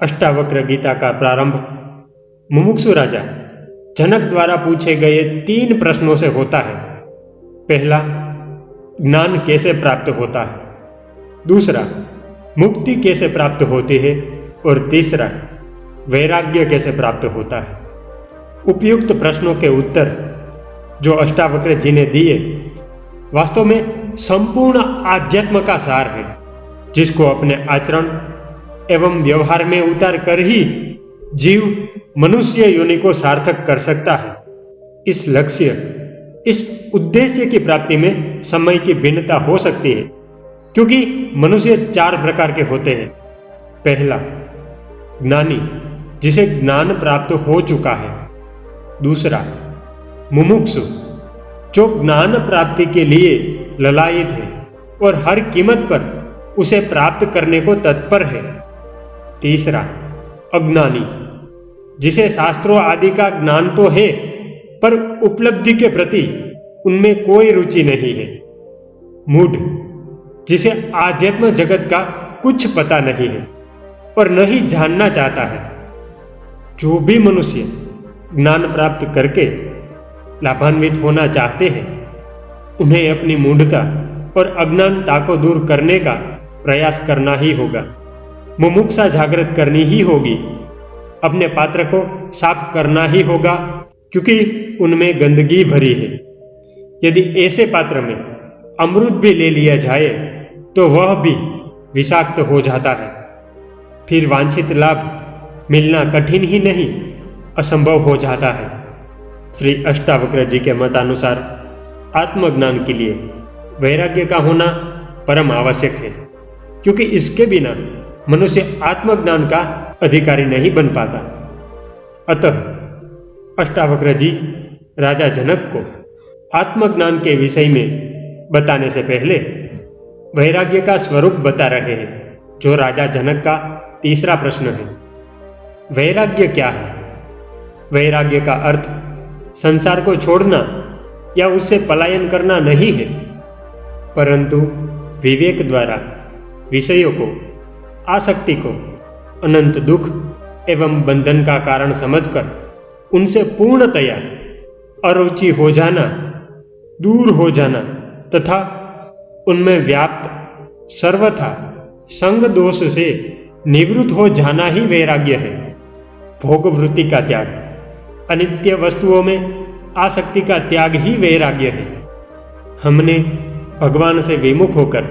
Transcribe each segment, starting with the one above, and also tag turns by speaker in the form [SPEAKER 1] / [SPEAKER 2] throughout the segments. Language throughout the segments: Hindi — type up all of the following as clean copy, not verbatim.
[SPEAKER 1] अष्टावक्र गीता का प्रारंभ मुमुक्षु राजा जनक द्वारा पूछे गए 3 प्रश्नों से होता है। पहला, ज्ञान कैसे प्राप्त होता है। दूसरा, मुक्ति कैसे प्राप्त होती है। और तीसरा, वैराग्य कैसे प्राप्त होता है। उपयुक्त प्रश्नों के उत्तर जो अष्टावक्र जी ने दिए वास्तव में संपूर्ण आध्यात्म का सार है, जिसको अपने आचरण एवं व्यवहार में उतार कर ही जीव मनुष्य योनि को सार्थक कर सकता है। इस लक्ष्य, इस उद्देश्य की प्राप्ति में समय की भिन्नता हो सकती है, क्योंकि मनुष्य 4 प्रकार के होते हैं। पहला, ज्ञानी, जिसे ज्ञान प्राप्त हो चुका है। दूसरा, मुमुक्षु, जो ज्ञान प्राप्ति के लिए ललायित है और हर कीमत पर उसे प्राप्त करने को तत्पर है। तीसरा, अज्ञानी, जिसे शास्त्रों आदि का ज्ञान तो है पर उपलब्धि के प्रति उनमें कोई रुचि नहीं है। मूढ़, जिसे आध्यात्म जगत का कुछ पता नहीं है और नहीं जानना चाहता है। जो भी मनुष्य ज्ञान प्राप्त करके लाभान्वित होना चाहते हैं, उन्हें अपनी मूढ़ता और अज्ञानता को दूर करने का प्रयास करना ही होगा। मुमुक्षा जागृत करनी ही होगी। अपने पात्र को साफ करना ही होगा, क्योंकि उनमें गंदगी भरी है। यदि ऐसे पात्र में अमृत भी ले लिया जाए तो वह भी विषाक्त हो जाता है। फिर वांछित लाभ मिलना कठिन ही नहीं, असंभव हो जाता है। श्री अष्टावक्र जी के मतानुसार आत्मज्ञान के लिए वैराग्य का होना परम आवश्यक है, क्योंकि इसके बिना मनुष्य आत्मज्ञान का अधिकारी नहीं बन पाता। अतः अष्टावक्र जी राजा जनक को आत्मज्ञान के विषय में बताने से पहले वैराग्य का स्वरूप बता रहे हैं, जो राजा जनक का तीसरा प्रश्न है। वैराग्य क्या है? वैराग्य का अर्थ संसार को छोड़ना या उससे पलायन करना नहीं है, परंतु विवेक द्वारा विषयों को, आसक्ति को अनंत दुख एवं बंधन का कारण समझकर उनसे पूर्णतया अरुचि हो जाना, दूर हो जाना तथा उनमें व्याप्त सर्वथा संग दोष से निवृत्त हो जाना ही वैराग्य है। भोग वृत्ति का त्याग, अनित्य वस्तुओं में आसक्ति का त्याग ही वैराग्य है। हमने भगवान से विमुख होकर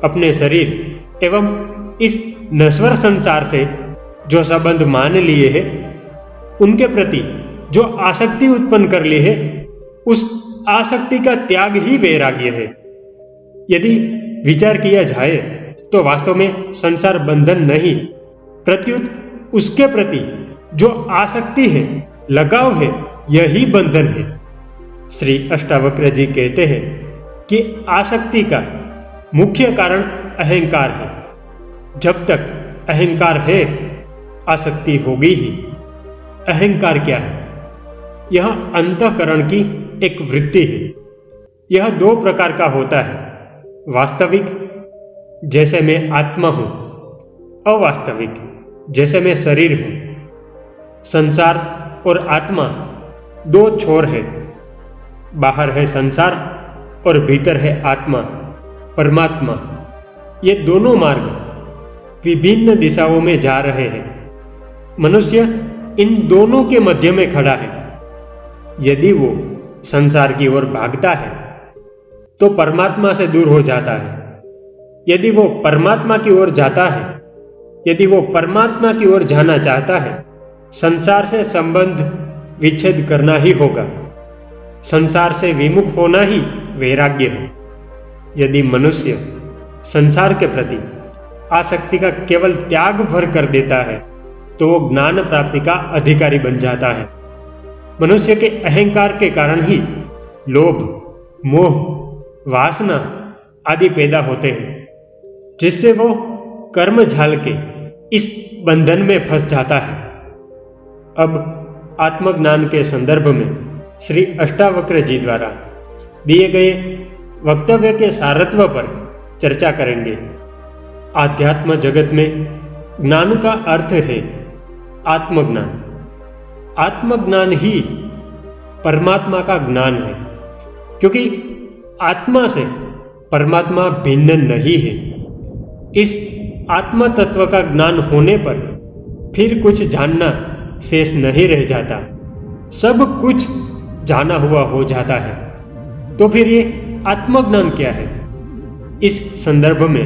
[SPEAKER 1] अपने शरीर एवं इस नश्वर संसार से जो संबंध मान लिए हैं, उनके प्रति जो आसक्ति उत्पन्न कर ली है, उस आसक्ति का त्याग ही वैराग्य है। यदि विचार किया जाए तो वास्तव में संसार बंधन नहीं, प्रत्युत उसके प्रति जो आसक्ति है, लगाव है, यही बंधन है। श्री अष्टावक्र जी कहते हैं कि आसक्ति का मुख्य कारण अहंकार है। जब तक अहंकार है, आसक्ति होगी ही। अहंकार क्या है? यह अंतःकरण की एक वृत्ति है। यह 2 प्रकार का होता है, वास्तविक, जैसे मैं आत्मा हूं, अवास्तविक, जैसे मैं शरीर हूं। संसार और आत्मा 2 छोर है। बाहर है संसार और भीतर है आत्मा, परमात्मा। ये दोनों मार्ग विभिन्न दिशाओं में जा रहे हैं। मनुष्य इन दोनों के मध्य में खड़ा है। यदि वो संसार की ओर भागता है तो परमात्मा से दूर हो जाता है। यदि वो परमात्मा की ओर जाता है, यदि वो परमात्मा की ओर जाना चाहता है, संसार से संबंध विच्छेद करना ही होगा। संसार से विमुख होना ही वैराग्य है। यदि मनुष्य संसार के प्रति आसक्ति का केवल त्याग भर कर देता है तो वो ज्ञान प्राप्ति का अधिकारी बन जाता है। मनुष्य के अहंकार के कारण ही लोभ, मोह, वासना आदि पैदा होते हैं, जिससे वो कर्म झाल के इस बंधन में फंस जाता है। अब आत्मज्ञान के संदर्भ में श्री अष्टावक्र जी द्वारा दिए गए वक्तव्य के सारत्व पर चर्चा करेंगे। आध्यात्म जगत में ज्ञान का अर्थ है आत्मज्ञान। आत्मज्ञान ही परमात्मा का ज्ञान है, क्योंकि आत्मा से परमात्मा भिन्न नहीं है। इस आत्म तत्व का ज्ञान होने पर फिर कुछ जानना शेष नहीं रह जाता, सब कुछ जाना हुआ हो जाता है। तो फिर ये आत्मज्ञान क्या है? इस संदर्भ में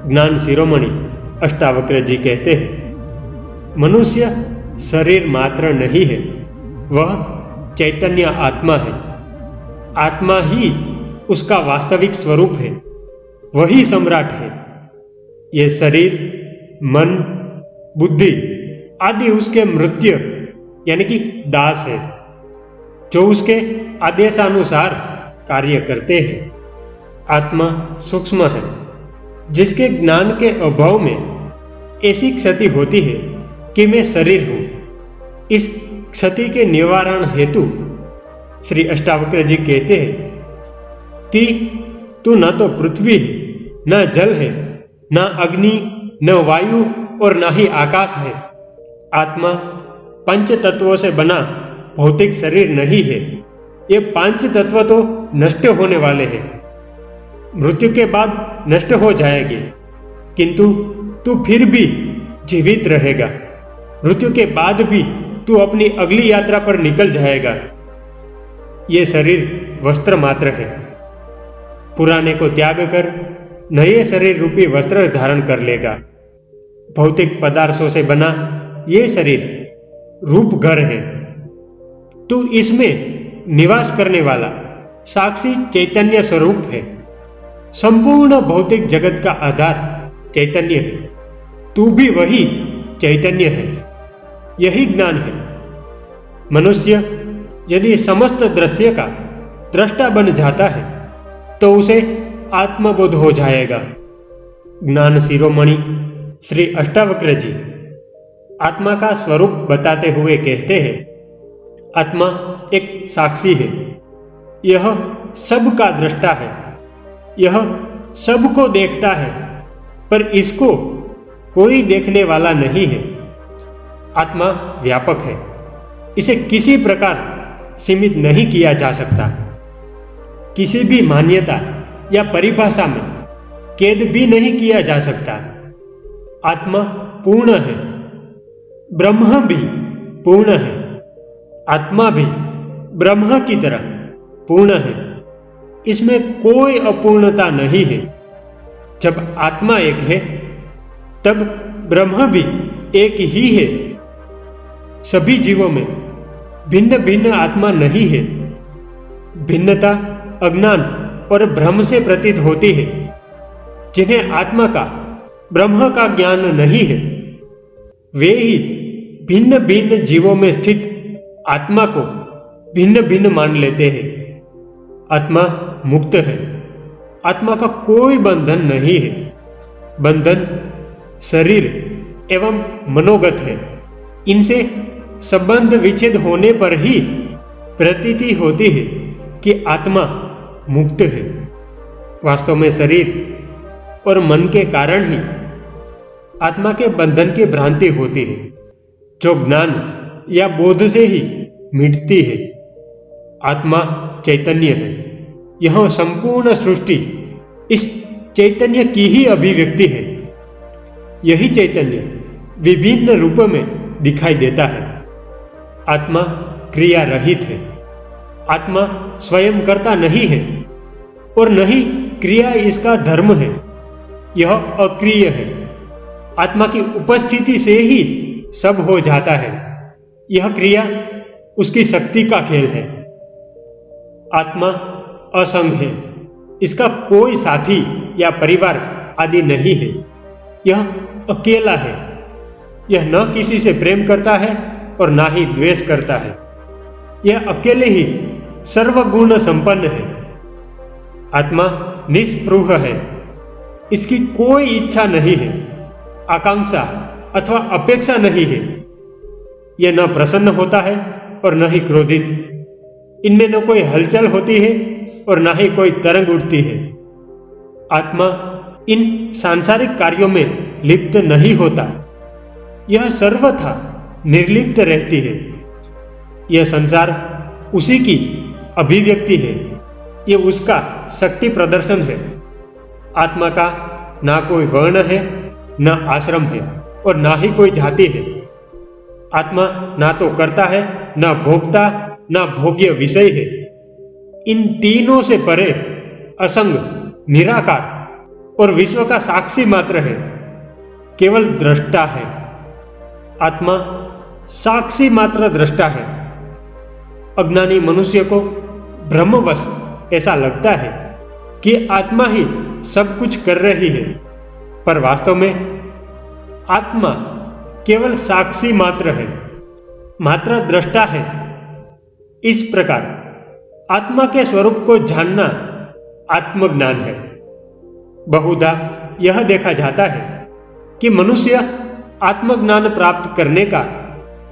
[SPEAKER 1] ज्ञान शिरोमणि अष्टावक्र जी कहते हैं, मनुष्य शरीर मात्र नहीं है, वह चैतन्य आत्मा है। आत्मा ही उसका वास्तविक स्वरूप है, वही सम्राट है। ये शरीर, मन, बुद्धि आदि उसके मृत्य यानी कि दास है, जो उसके आदेशानुसार कार्य करते हैं। आत्मा सूक्ष्म है, जिसके ज्ञान के अभाव में ऐसी क्षति होती है कि मैं शरीर हूं। इस क्षति के निवारण हेतु श्री अष्टावक्र जी कहते हैं कि तू न तो पृथ्वी है, न जल है, न अग्नि, न वायु और न ही आकाश है। आत्मा पंच तत्वों से बना भौतिक शरीर नहीं है। ये पांच तत्व तो नष्ट होने वाले हैं, मृत्यु के बाद नष्ट हो जाएंगे, किंतु तू फिर भी जीवित रहेगा। मृत्यु के बाद भी तू अपनी अगली यात्रा पर निकल जाएगा। ये शरीर वस्त्र मात्र है, पुराने को त्याग कर नए शरीर रूपी वस्त्र धारण कर लेगा। भौतिक पदार्थों से बना ये शरीर रूप घर है। तू इसमें निवास करने वाला साक्षी चैतन्य स्वरूप है। संपूर्ण भौतिक जगत का आधार चैतन्य है, तू भी वही चैतन्य है। यही ज्ञान है। मनुष्य यदि समस्त दृश्य का दृष्टा बन जाता है तो उसे आत्मबोध हो जाएगा। ज्ञान शिरोमणि श्री अष्टावक्र जी आत्मा का स्वरूप बताते हुए कहते हैं, आत्मा एक साक्षी है, यह सबका दृष्टा है, यह सबको देखता है, पर इसको कोई देखने वाला नहीं है। आत्मा व्यापक है, इसे किसी प्रकार सीमित नहीं किया जा सकता। किसी भी मान्यता या परिभाषा में कैद भी नहीं किया जा सकता। आत्मा पूर्ण है, ब्रह्म भी पूर्ण है, आत्मा भी ब्रह्म की तरह पूर्ण है। इसमें कोई अपूर्णता नहीं है। जब आत्मा एक है तब ब्रह्म भी एक ही है। सभी जीवों में भिन्न भिन्न आत्मा नहीं है। भिन्नता अज्ञान और भ्रम से प्रतीत होती है। जिन्हें आत्मा का, ब्रह्म का ज्ञान नहीं है, वे ही भिन्न भिन्न जीवों में स्थित आत्मा को भिन्न भिन्न मान लेते हैं। आत्मा मुक्त है, आत्मा का कोई बंधन नहीं है। बंधन शरीर एवं मनोगत है। इनसे संबंध विच्छेद होने पर ही प्रतीति होती है कि आत्मा मुक्त है। वास्तव में शरीर और मन के कारण ही आत्मा के बंधन की भ्रांति होती है, जो ज्ञान या बोध से ही मिटती है। आत्मा चैतन्य है। यह संपूर्ण सृष्टि इस चैतन्य की ही अभिव्यक्ति है। यही चैतन्य विभिन्न रूपों में दिखाई देता है। आत्मा क्रिया रहित है। आत्मा स्वयं करता नहीं है और न ही क्रिया इसका धर्म है। यह अक्रिय है। आत्मा की उपस्थिति से ही सब हो जाता है। यह क्रिया उसकी शक्ति का खेल है। आत्मा असंग है। इसका कोई साथी या परिवार आदि नहीं है। यह अकेला है। यह न किसी से प्रेम करता है और ना ही द्वेष करता है। यह अकेले ही सर्वगुण संपन्न है। आत्मा निस्पृह है। इसकी कोई इच्छा नहीं है, आकांक्षा अथवा अपेक्षा नहीं है। यह न प्रसन्न होता है और न ही क्रोधित। इनमें न कोई हलचल होती है और न ही कोई तरंग उठती है। आत्मा इन सांसारिक कार्यों में लिप्त नहीं होता यह सर्वथा निर्लिप्त रहती है। यह संसार उसी की अभिव्यक्ति है, यह उसका शक्ति प्रदर्शन है। आत्मा का ना कोई वर्ण है, न आश्रम है और ना ही कोई जाति है। आत्मा ना तो कर्ता है, ना भोक्ता, ना भोग्य विषय है। इन तीनों से परे असंग, निराकार और विश्व का साक्षी मात्र है, केवल दृष्टा है। आत्मा साक्षी मात्र दृष्टा है। अज्ञानी मनुष्य को भ्रमवश ऐसा लगता है कि आत्मा ही सब कुछ कर रही है, पर वास्तव में आत्मा केवल साक्षी मात्र है, मात्र दृष्टा है। इस प्रकार आत्मा के स्वरूप को जानना आत्मज्ञान है। बहुधा यह देखा जाता है कि मनुष्य आत्मज्ञान प्राप्त करने का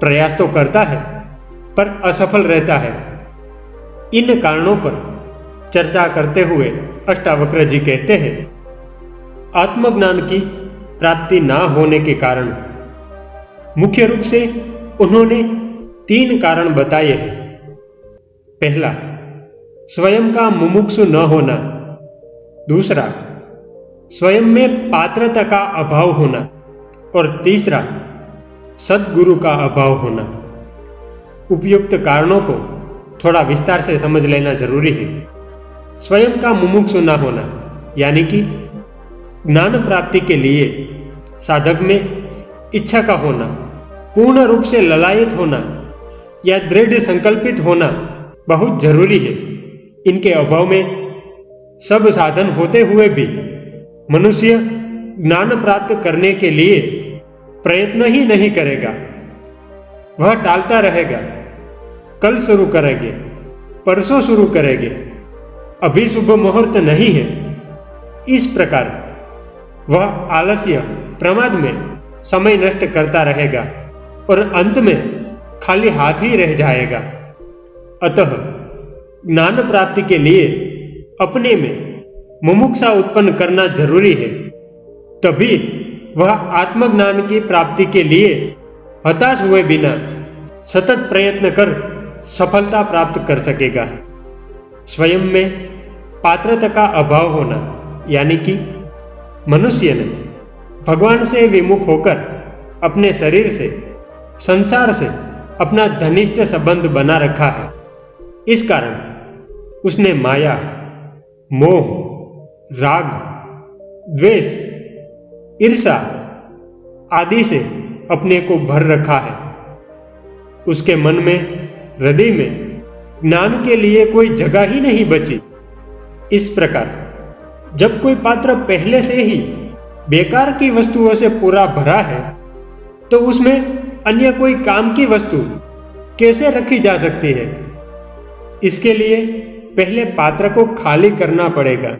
[SPEAKER 1] प्रयास तो करता है, पर असफल रहता है। इन कारणों पर चर्चा करते हुए अष्टावक्र जी कहते हैं, आत्मज्ञान की प्राप्ति ना होने के कारण मुख्य रूप से उन्होंने 3 कारण बताए हैं। पहला, स्वयं का मुमुक्षु न होना। दूसरा, स्वयं में पात्रता का अभाव होना। और तीसरा, सद्गुरु का अभाव होना। उपयुक्त कारणों को थोड़ा विस्तार से समझ लेना जरूरी है। स्वयं का मुमुक्षु न होना यानी कि ज्ञान प्राप्ति के लिए साधक में इच्छा का होना, पूर्ण रूप से ललायत होना या दृढ़ संकल्पित होना बहुत जरूरी है। इनके अभाव में सब साधन होते हुए भी मनुष्य ज्ञान प्राप्त करने के लिए प्रयत्न ही नहीं करेगा। वह टालता रहेगा, कल शुरू करेंगे, परसों शुरू करेंगे, अभी शुभ मुहूर्त नहीं है। इस प्रकार वह आलस्य, प्रमाद में समय नष्ट करता रहेगा और अंत में खाली हाथ ही रह जाएगा। अतः ज्ञान प्राप्ति के लिए अपने में मुमुक्षा उत्पन्न करना जरूरी है, तभी वह आत्मज्ञान की प्राप्ति के लिए हताश हुए बिना सतत प्रयत्न कर सफलता प्राप्त कर सकेगा। स्वयं में पात्रता का अभाव होना यानी कि मनुष्य ने भगवान से विमुख होकर अपने शरीर से, संसार से अपना घनिष्ठ संबंध बना रखा है। इस कारण उसने माया, मोह, राग, द्वेष, ईर्षा आदि से अपने को भर रखा है। उसके मन में, हृदय में ज्ञान के लिए कोई जगह ही नहीं बची। इस प्रकार जब कोई पात्र पहले से ही बेकार की वस्तुओं से पूरा भरा है, तो उसमें अन्य कोई काम की वस्तु कैसे रखी जा सकती है? इसके लिए पहले पात्र को खाली करना पड़ेगा,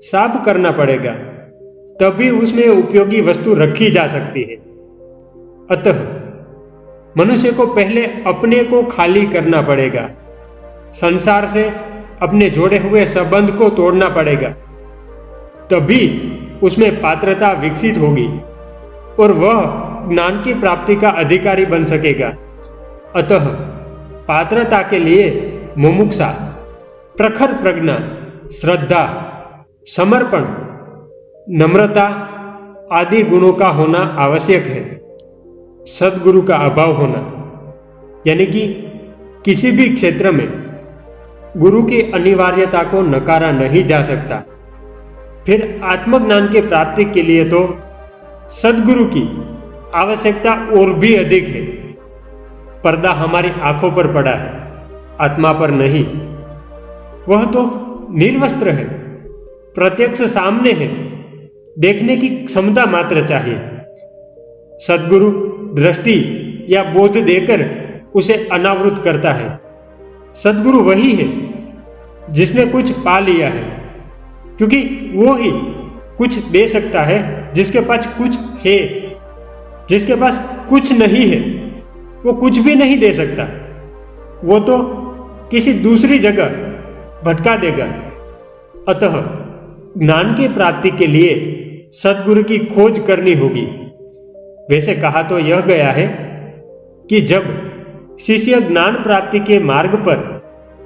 [SPEAKER 1] साफ करना पड़ेगा, तभी उसमें उपयोगी वस्तु रखी जा सकती है। अतः मनुष्य को पहले अपने को खाली करना पड़ेगा, संसार से अपने जोड़े हुए संबंध को तोड़ना पड़ेगा, तभी उसमें पात्रता विकसित होगी और वह ज्ञान की प्राप्ति का अधिकारी बन सकेगा। अतः पात्रता के लिए मुमुक्षा, प्रखर प्रज्ञा, श्रद्धा, समर्पण, नम्रता आदि गुणों का होना आवश्यक है। सद्गुरु का अभाव होना यानी कि किसी भी क्षेत्र में गुरु की अनिवार्यता को नकारा नहीं जा सकता। फिर आत्मज्ञान की प्राप्ति के लिए तो सद्गुरु की आवश्यकता और भी अधिक है। पर्दा हमारी आंखों पर पड़ा है, आत्मा पर नहीं। वह तो निर्वस्त्र है, प्रत्यक्ष सामने है, देखने की क्षमता मात्र चाहिए। सद्गुरु दृष्टि या बोध देकर उसे अनावृत करता है। सद्गुरु वही है जिसने कुछ पा लिया है, क्योंकि वो ही कुछ दे सकता है जिसके पास कुछ है। जिसके पास कुछ नहीं है वो कुछ भी नहीं दे सकता, वो तो किसी दूसरी जगह भटका देगा। अतः ज्ञान की प्राप्ति के लिए सद्गुरु की खोज करनी होगी। वैसे कहा तो यह गया है कि जब शिष्य ज्ञान प्राप्ति के मार्ग पर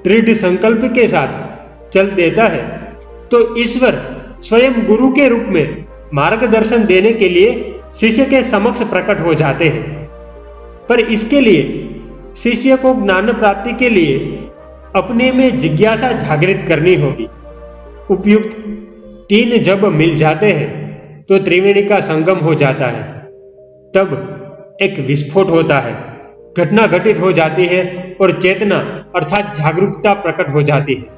[SPEAKER 1] दृढ़ संकल्प के साथ चल देता है तो ईश्वर स्वयं गुरु के रूप में मार्गदर्शन देने के लिए शिष्य के समक्ष प्रकट हो जाते हैं। पर इसके लिए शिष्य को ज्ञान प्राप्ति के लिए अपने में जिज्ञासा जागृत करनी होगी। उपयुक्त 3 जब मिल जाते हैं तो त्रिवेणी का संगम हो जाता है। तब एक विस्फोट होता है, घटना घटित हो जाती है और चेतना अर्थात जागरूकता प्रकट हो जाती है।